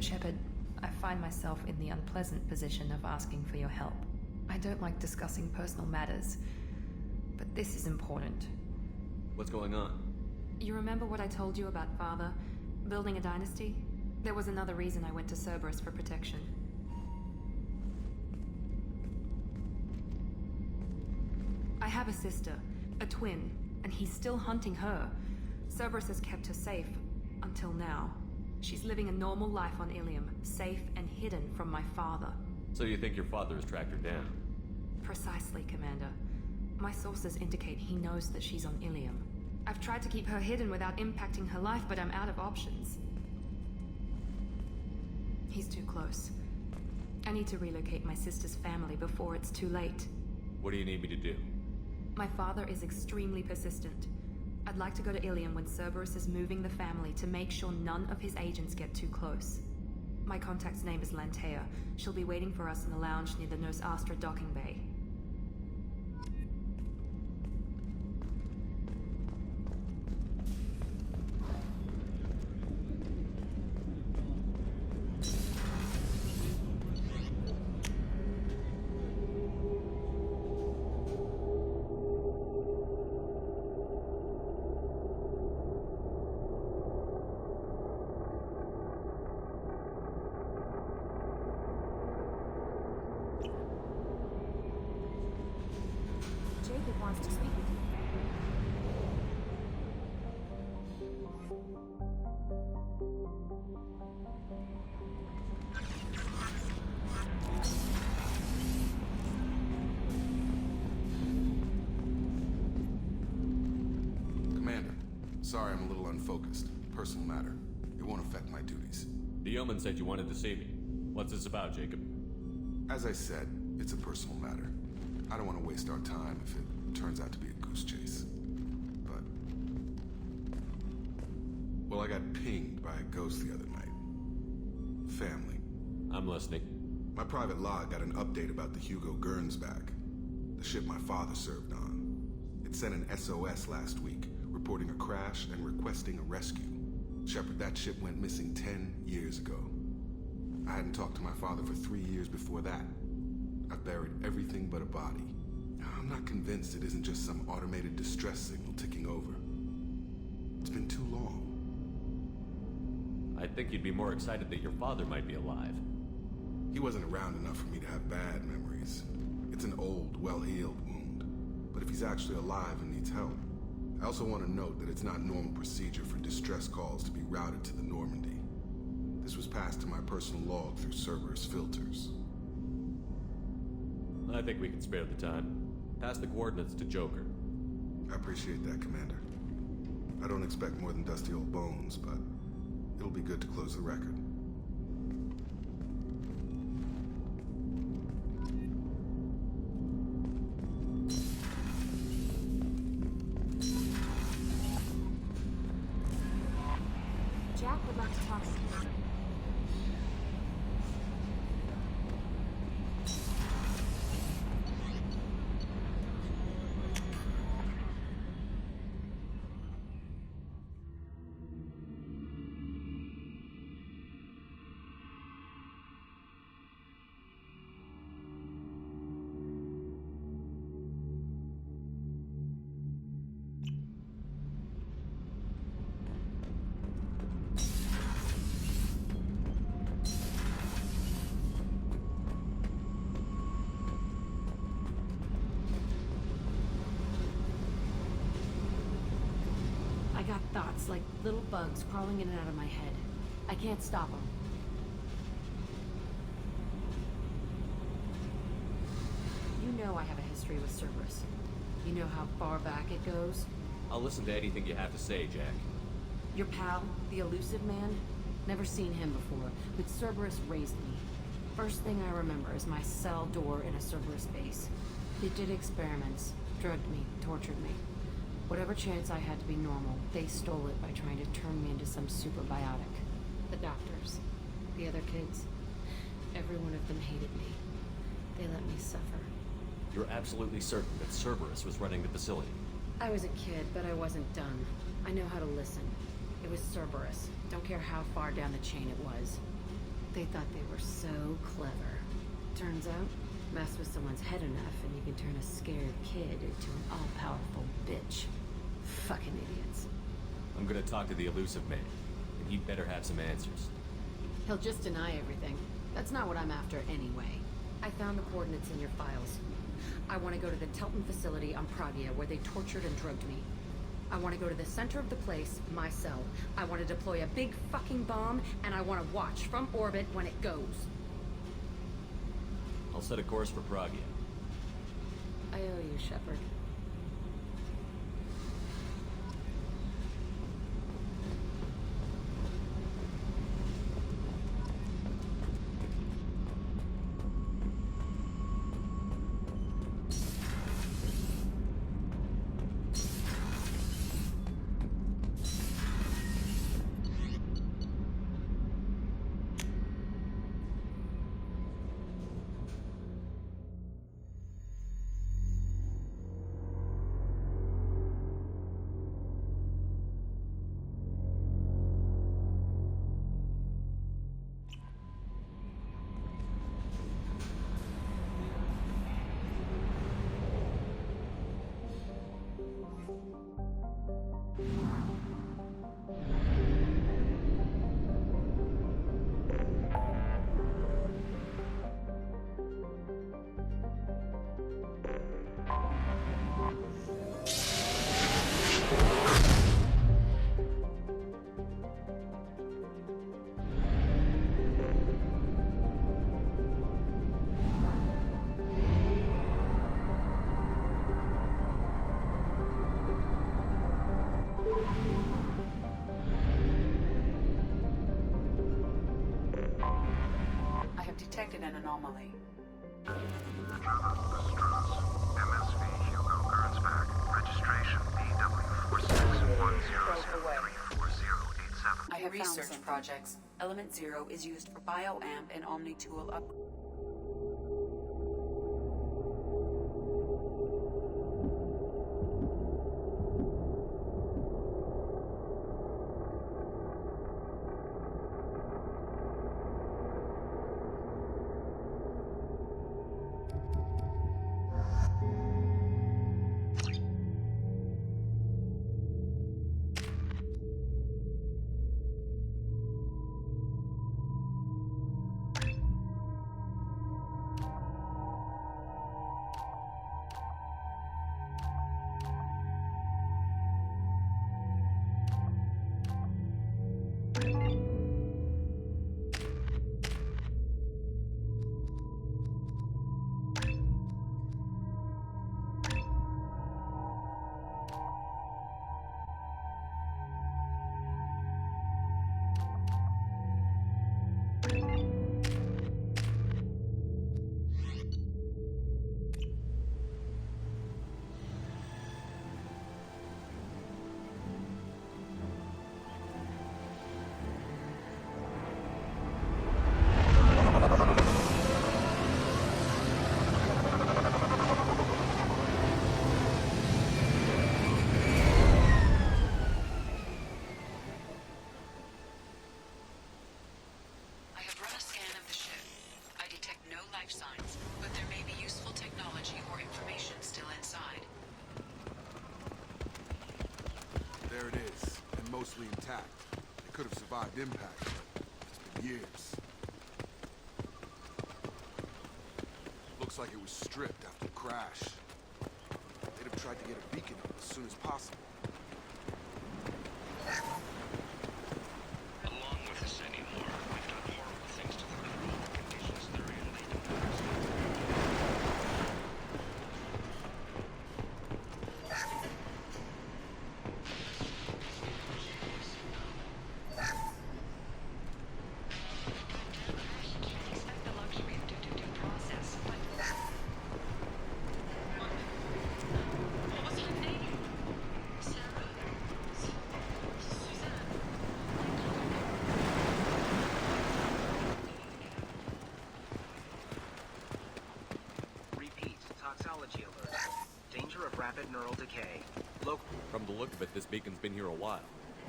Shepard, I find myself in the unpleasant position of asking for your help. I don't like discussing personal matters, but this is important. What's going on? You remember what I told you about Father? Building a dynasty? There was another reason I went to Cerberus for protection. I have a sister, a twin, and he's still hunting her. Cerberus has kept her safe, until now. She's living a normal life on Ilium, safe and hidden from my father. So you think your father has tracked her down? Precisely, Commander. My sources indicate he knows that she's on Ilium. I've tried to keep her hidden without impacting her life, but I'm out of options. He's too close. I need to relocate my sister's family before it's too late. What do you need me to do? My father is extremely persistent. I'd like to go to Ilium when Cerberus is moving the family to make sure none of his agents get too close. My contact's name is Lantea. She'll be waiting for us in the lounge near the Nos Astra docking bay. Jacob wants to speak with you. Commander, sorry I'm a little unfocused. Personal matter. It won't affect my duties. The yeoman said you wanted to see me. What's this about, Jacob? As I said, it's a personal matter. I don't want to waste our time if it turns out to be a goose chase. But... well, I got pinged by a ghost the other night. Family. I'm listening. My private log got an update about the Hugo Gernsback, the ship my father served on. It sent an SOS last week, reporting a crash and requesting a rescue. Shepard, that ship went missing 10 years ago. I hadn't talked to my father for 3 years before that. I've buried everything but a body. I'm not convinced it isn't just some automated distress signal ticking over. It's been too long. I think you'd be more excited that your father might be alive. He wasn't around enough for me to have bad memories. It's an old, well-healed wound. But if he's actually alive and needs help, I also want to note that it's not normal procedure for distress calls to be routed to the Normandy. This was passed to my personal log through Cerberus filters. I think we can spare the time. Pass the coordinates to Joker. I appreciate that, Commander. I don't expect more than dusty old bones, but it'll be good to close the record. Jack would like to talk to you. Thoughts like little bugs crawling in and out of my head. I can't stop them. You know I have a history with Cerberus. You know how far back it goes? I'll listen to anything you have to say, Jack. Your pal, the elusive man? Never seen him before, but Cerberus raised me. First thing I remember is my cell door in a Cerberus base. They did experiments, drugged me, tortured me. Whatever chance I had to be normal, they stole it by trying to turn me into some superbiotic. The doctors, the other kids, every one of them hated me. They let me suffer. You're absolutely certain that Cerberus was running the facility? I was a kid, but I wasn't dumb. I know how to listen. It was Cerberus. Don't care how far down the chain it was. They thought they were so clever. Turns out, mess with someone's head enough and you can turn a scared kid into an all-powerful bitch. Fucking idiots. I'm gonna talk to the elusive man, and he'd better have some answers. He'll just deny everything. That's not what I'm after anyway. I found the coordinates in your files. I want to go to the Telton facility on Pragia where they tortured and drugged me. I want to go to the center of the place, my cell. I want to deploy a big fucking bomb, and I want to watch from orbit when it goes. I'll set a course for Pragia. I owe you, Shepard. Detected an anomaly. MSV Hugo Gernsback. Registration BW4610340870. I have research projects. Element 0 is used for bioamp and Omni-tool upgrades. There it is, and mostly intact. It could have survived impact, but it's been years. Looks like it was stripped after the crash. They'd have tried to get a beacon up as soon as possible. Along with this anymore, we've done horrible things to the crew. The conditions they're in, they don't understand. Alert. Danger of rapid neural decay. From the look of it, this beacon's been here a while.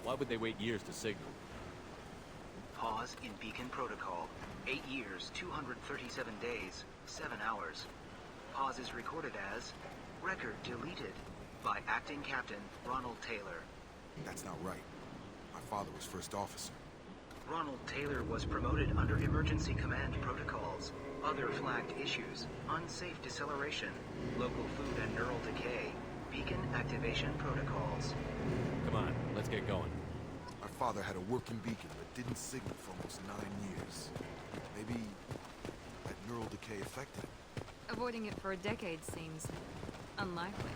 Why would they wait years to signal? Pause in beacon protocol. 8 years, 237 days, 7 hours. Pause is recorded as record deleted by Acting Captain Ronald Taylor. That's not right. My father was first officer. Ronald Taylor was promoted under emergency command protocols. Other flagged issues: unsafe deceleration, local food and neural decay, beacon activation protocols. Come on, let's get going. My father had a working beacon that didn't signal for almost 9 years. Maybe that neural decay affected him. Avoiding it for a decade seems unlikely.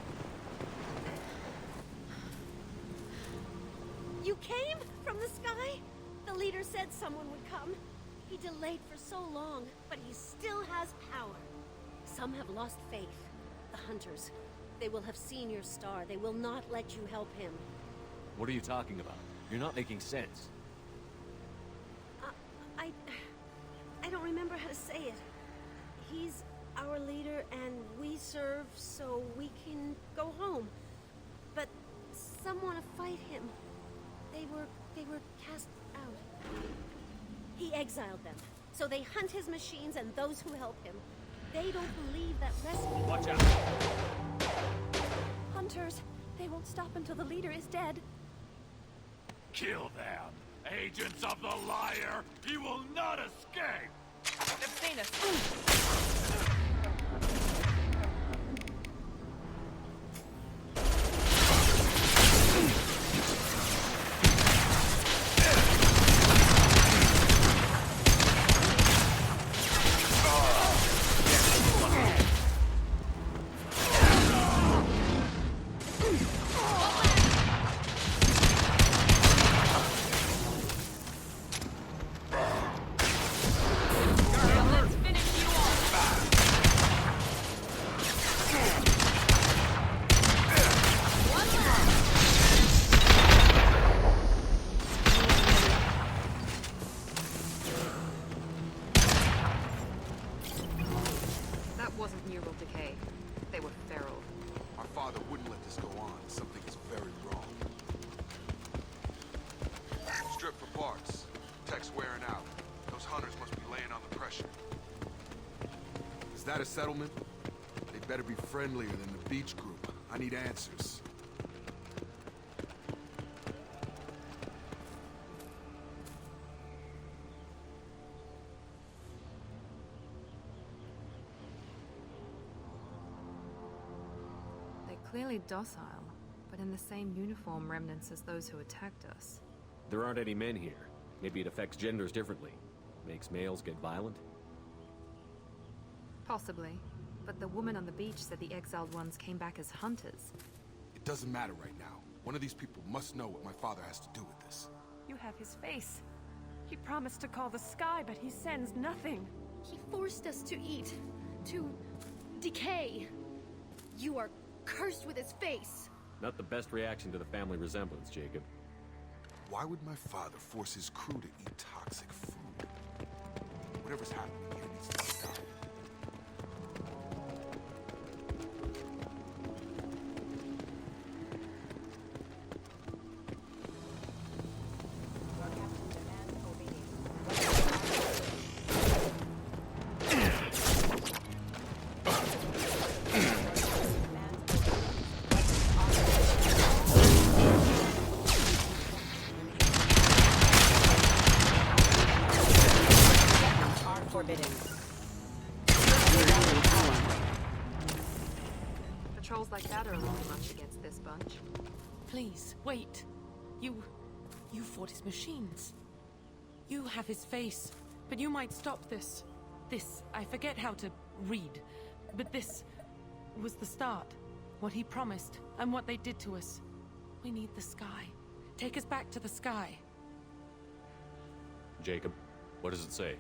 You came from the sky? The leader said someone would come. He delayed for so long, but he still has power. Some have lost faith. The hunters. They will have seen your star. They will not let you help him. What are you talking about? You're not making sense. I don't remember how to say it. He's our leader and we serve so we can go home. But some want to fight him. They were cast out. He exiled them. So they hunt his machines and those who help him. They don't believe that rescue... Watch out! Hunters, they won't stop until the leader is dead. Kill them! Agents of the liar! He will not escape! They've seen us. Wasn't neural decay. They were feral. My father wouldn't let this go on. Something is very wrong. Strip for parts. Tech's wearing out. Those hunters must be laying on the pressure. Is that a settlement? They better be friendlier than the beach group. I need answers. Clearly docile, but in the same uniform remnants as those who attacked us. There aren't any men here. Maybe it affects genders differently. Makes males get violent? Possibly. But the woman on the beach said the exiled ones came back as hunters. It doesn't matter right now. One of these people must know what my father has to do with this. You have his face. He promised to call the sky, but he sends nothing. He forced us to eat, to decay. You are cursed with his face. Not the best reaction to the family resemblance, Jacob. Why would my father force his crew to eat toxic food? Whatever's happening here needs to stop. Patrols like that are a little much against this bunch. Please, wait. You fought his machines. You have his face, but you might stop this. I forget how to read, but this was the start. What he promised, and what they did to us. We need the sky. Take us back to the sky. Jacob, what does it say?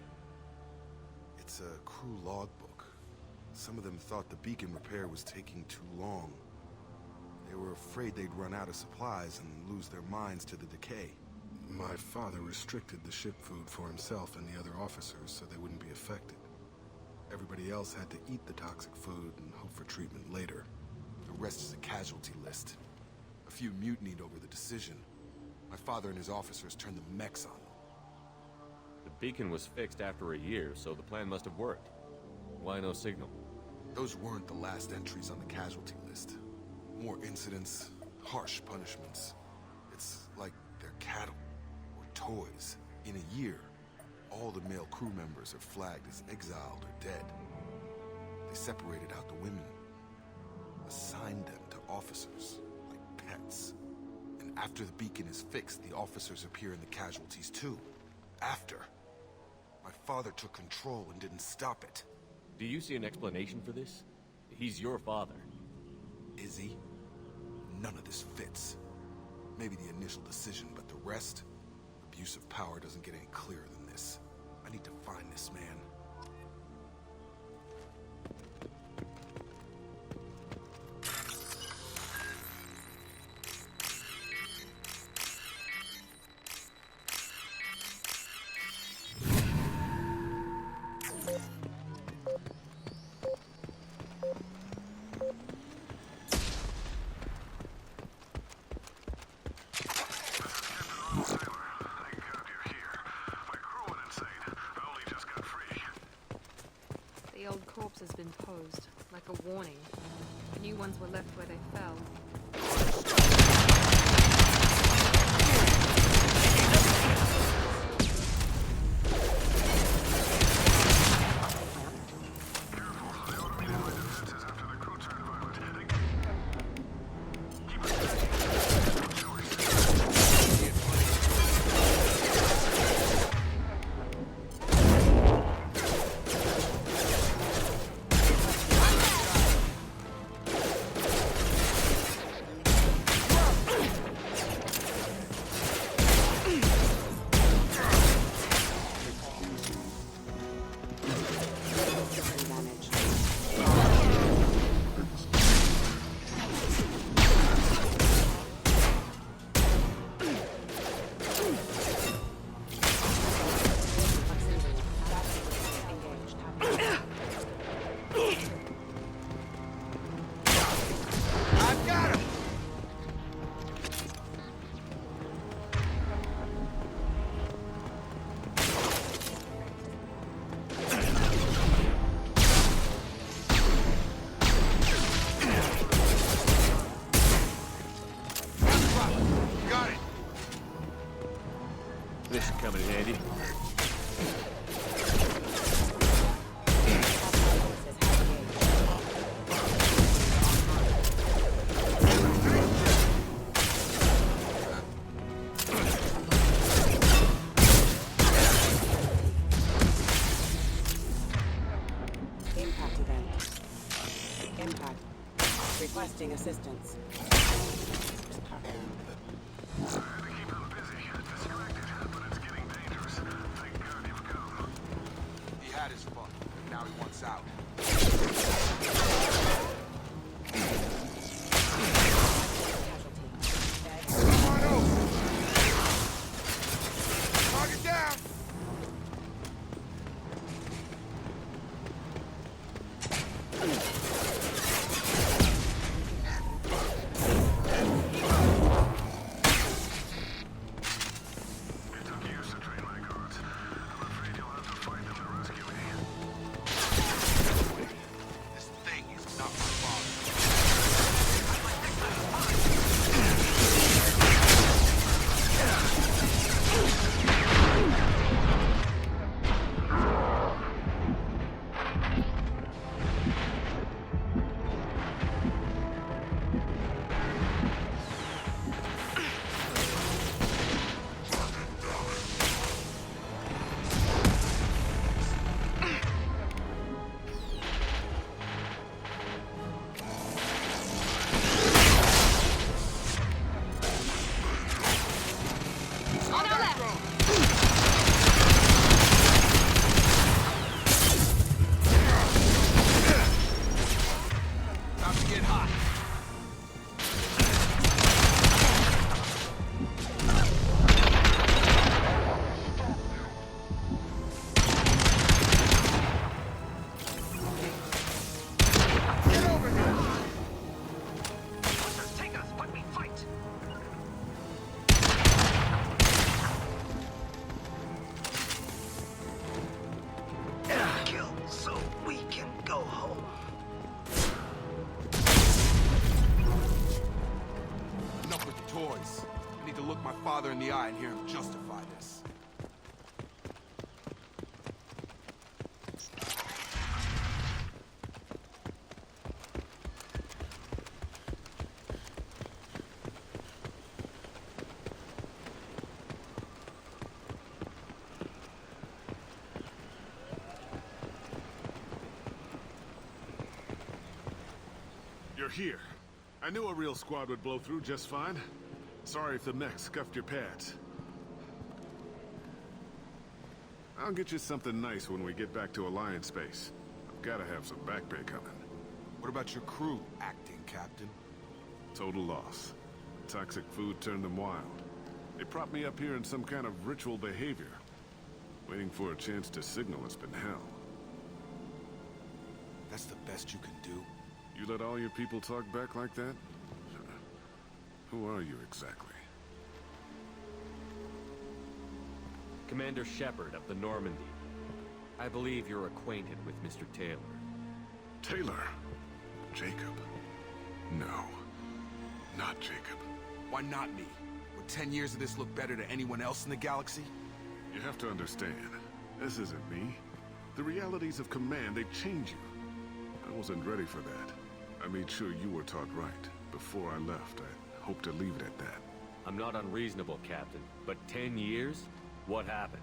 It's a crew logbook. Some of them thought the beacon repair was taking too long. They were afraid they'd run out of supplies and lose their minds to the decay. My father restricted the ship food for himself and the other officers so they wouldn't be affected. Everybody else had to eat the toxic food and hope for treatment later. The rest is a casualty list. A few mutinied over the decision. My father and his officers turned the mechs on them. The beacon was fixed after a year, so the plan must have worked. Why no signal? Those weren't the last entries on the casualty list. More incidents, harsh punishments. It's like they're cattle or toys. In a year, all the male crew members are flagged as exiled or dead. They separated out the women, assigned them to officers, like pets. And after the beacon is fixed, the officers appear in the casualties too. After. My father took control and didn't stop it. Do you see an explanation for this? He's your father. Is he? None of this fits. Maybe the initial decision, but the rest? Abuse of power doesn't get any clearer than this. I need to find this man. The old corpse has been posed, like a warning. The new ones were left where they fell. This should come in handy. Impact event. Impact. Requesting assistance. He had his fun. Now he wants out. Target down! my father in the eye and hear him justify this. You're here. I knew a real squad would blow through just fine. Sorry if the mech scuffed your pads. I'll get you something nice when we get back to Alliance space. I've gotta have some back pay coming. What about your crew, acting captain? Total loss. Toxic food turned them wild. They propped me up here in some kind of ritual behavior. Waiting for a chance to signal has been hell. That's the best you can do? You let all your people talk back like that? Who are you exactly? Commander Shepard of the Normandy. I believe you're acquainted with Mr. Taylor. Taylor? Jacob? No. Not Jacob. Why not me? Would 10 years of this look better to anyone else in the galaxy? You have to understand, this isn't me. The realities of command, they change you. I wasn't ready for that. I made sure you were taught right. Before I left, I hoped to leave it at that. I'm not unreasonable, Captain, but 10 years? What happened?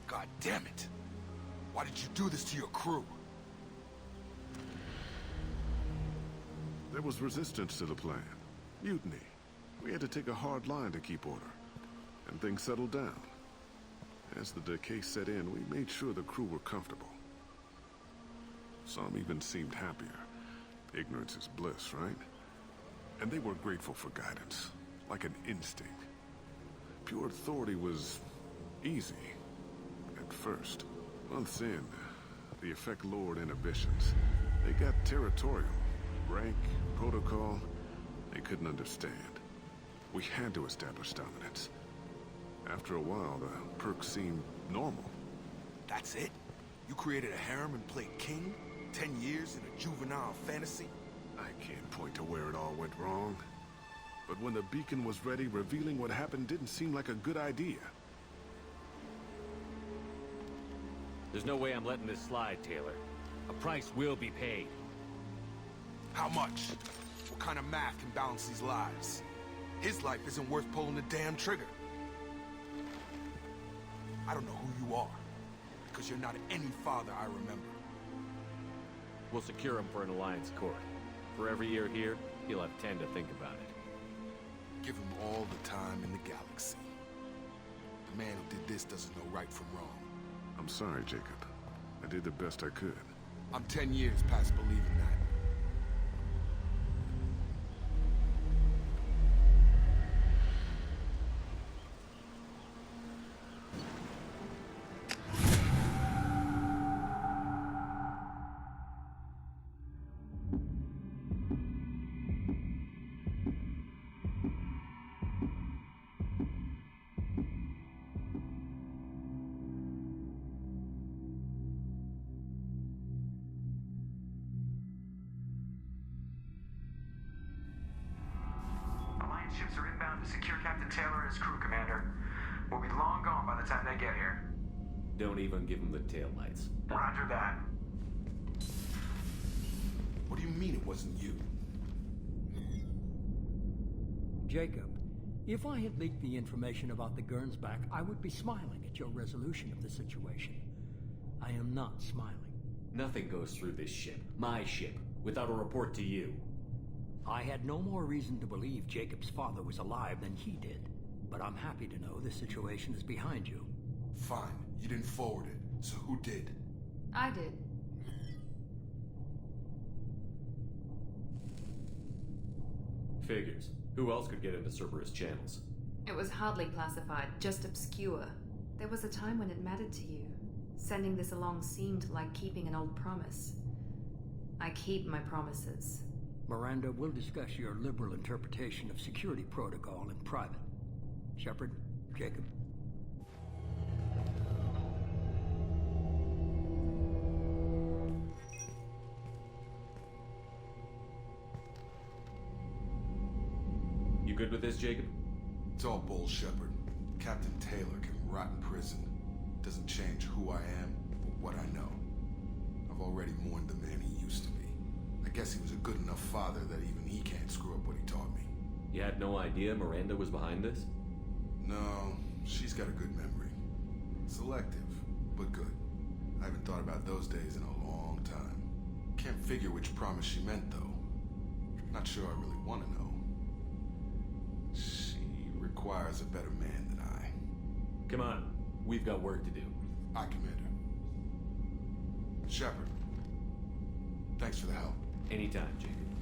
God damn it! Why did you do this to your crew? There was resistance to the plan. Mutiny. We had to take a hard line to keep order. And things settled down. As the decay set in, we made sure the crew were comfortable. Some even seemed happier. Ignorance is bliss, right? And they were grateful for guidance, like an instinct. Pure authority was easy, at first. Months in, the effect lowered inhibitions. They got territorial. Rank, protocol, they couldn't understand. We had to establish dominance. After a while, the perks seemed normal. That's it? You created a harem and played king? 10 years in a juvenile fantasy? I can't point to where it all went wrong. But when the beacon was ready, revealing what happened didn't seem like a good idea. There's no way I'm letting this slide, Taylor. A price will be paid. How much? What kind of math can balance these lives? His life isn't worth pulling the damn trigger. I don't know who you are, because you're not any father I remember. We'll secure him for an Alliance court. For every year here, he'll have 10 to think about it. Give him all the time in the galaxy. The man who did this doesn't know right from wrong. I'm sorry, Jacob. I did the best I could. I'm 10 years past believing that. Ships are inbound to secure Captain Taylor and his crew, Commander. We'll be long gone by the time they get here. Don't even give him the taillights. Roger that. What do you mean it wasn't you? Jacob, if I had leaked the information about the Gernsback, I would be smiling at your resolution of the situation. I am not smiling. Nothing goes through this ship, my ship, without a report to you. I had no more reason to believe Jacob's father was alive than he did. But I'm happy to know the situation is behind you. Fine. You didn't forward it. So who did? I did. Figures. Who else could get into Cerberus channels? It was hardly classified, just obscure. There was a time when it mattered to you. Sending this along seemed like keeping an old promise. I keep my promises. Miranda, we'll discuss your liberal interpretation of security protocol in private. Shepard, Jacob. You good with this, Jacob? It's all bull, Shepard. Captain Taylor can rot in prison. Doesn't change who I am or what I know. I've already mourned the man he used to be. I guess he was a good enough father that even he can't screw up what he taught me. You had no idea Miranda was behind this? No, she's got a good memory. Selective, but good. I haven't thought about those days in a long time. Can't figure which promise she meant, though. Not sure I really want to know. She requires a better man than I. Come on, we've got work to do. Aye, Commander. Shepard, thanks for the help. Anytime, Jacob.